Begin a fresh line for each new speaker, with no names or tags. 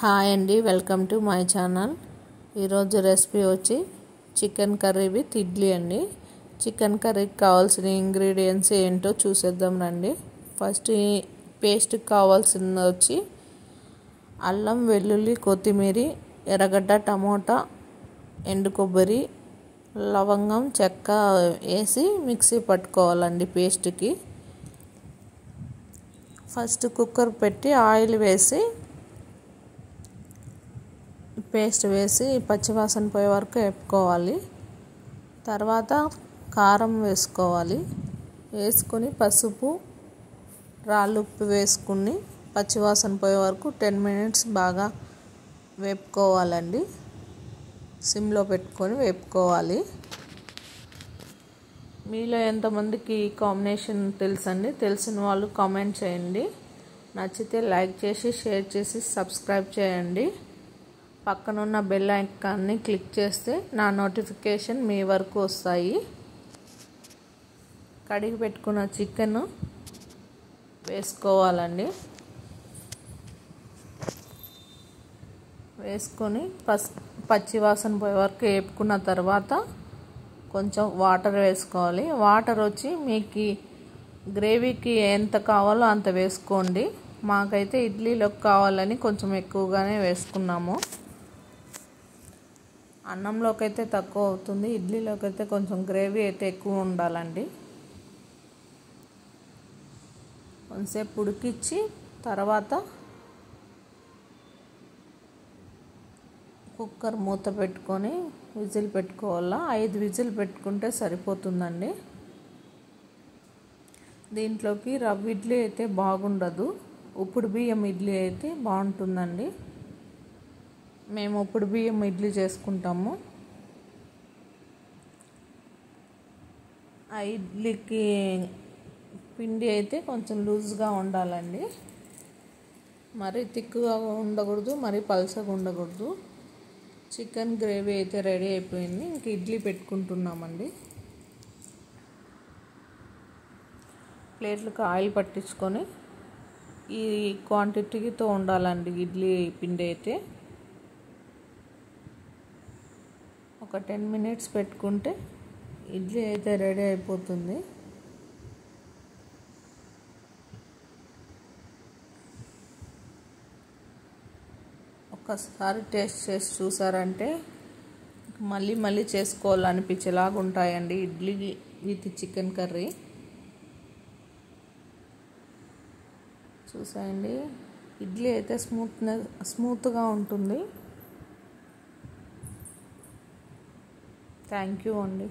Hi అండి, welcome to my channel. ఈరోజు recipe వచ్చి చికెన్ కర్రీ విత్ ఇడ్లీ అండి. చికెన్ కర్రీకి కావాల్సిన ఇంగ్రీడియంట్స్ ఏంటో చూసేద్దాం రండి. ఫస్ట్ పేస్ట్కి కావాల్సింది వచ్చి అల్లం, వెల్లుల్లి, కొత్తిమీర, ఎర్రగడ్డ, టమోటా, ఎండు కొబ్బరి, లవంగం, చెక్క వేసి మిక్సీ పట్టుకోవాలండి పేస్ట్కి. ఫస్ట్ కుక్కర్ పెట్టి ఆయిల్ వేసి పేస్ట్ వేసి పచ్చివాసన పోయే వరకు వేపుకోవాలి. తర్వాత కారం వేసుకోవాలి. వేసుకొని పసుపు, రాళ్ళుప్పు వేసుకుని పచ్చివాసన పోయే వరకు 10 minutes బాగా వేపుకోవాలండి. సిమ్లో పెట్టుకొని వేపుకోవాలి. మీలో ఎంతమందికి ఈ కాంబినేషన్ తెలుసండి? తెలిసిన వాళ్ళు కామెంట్ చేయండి. నచ్చితే లైక్ చేసి, షేర్ చేసి, సబ్స్క్రైబ్ చేయండి. పక్కనున్న బెల్ ఐకాన్ని క్లిక్ చేస్తే నా నోటిఫికేషన్ మీ వరకు వస్తాయి. కడిగి పెట్టుకున్న చికెన్ వేసుకోవాలండి. వేసుకొని పచ్చివాసన పోయే వరకు వేపుకున్న తర్వాత కొంచెం వాటర్ వేసుకోవాలి. వాటర్ వచ్చి మీకు గ్రేవీకి ఎంత కావాలో అంత వేసుకోండి. మాకైతే ఇడ్లీలోకి కావాలని కొంచెం ఎక్కువగానే వేసుకున్నాము. అన్నంలోకి అయితే తక్కువ అవుతుంది, ఇడ్లీలోకి అయితే కొంచెం గ్రేవీ అయితే ఎక్కువ ఉండాలండి. కొంచెంసేపు ఉడికించి తర్వాత కుక్కర్ మూత పెట్టుకొని విజిల్ పెట్టుకోవాలా. 5 విజిల్ పెట్టుకుంటే సరిపోతుందండి. దీంట్లోకి రవ్వ ఇడ్లీ అయితే బాగుండదు, ఉప్పుడు బియ్యం ఇడ్లీ అయితే బాగుంటుందండి. మేము ఉప్పుడు బియ్యం ఇడ్లీ చేసుకుంటాము. ఆ ఇడ్లీకి పిండి అయితే కొంచెం లూజ్గా ఉండాలండి. మరీ థిక్గా ఉండకూడదు, మరీ పల్చగా ఉండకూడదు. చికెన్ గ్రేవీ అయితే రెడీ అయిపోయింది. ఇంక ఇడ్లీ పెట్టుకుంటున్నామండి. ప్లేట్లకు ఆయిల్ పట్టించుకొని ఈ క్వాంటిటీతో ఉండాలండి ఇడ్లీ పిండి అయితే. ఒక 10 minutes పెట్టుకుంటే ఇడ్లీ అయితే రెడీ అయిపోతుంది. ఒక్కసారి టేస్ట్ చేసి చూసారంటే మళ్ళీ మళ్ళీ చేసుకోవాలనిపించేలాగా ఉంటాయండి ఇడ్లీ విత్ చికెన్ కర్రీ. చూసాయండి, ఇడ్లీ అయితే స్మూత్గా ఉంటుంది. థ్యాంక్ యూ అండి.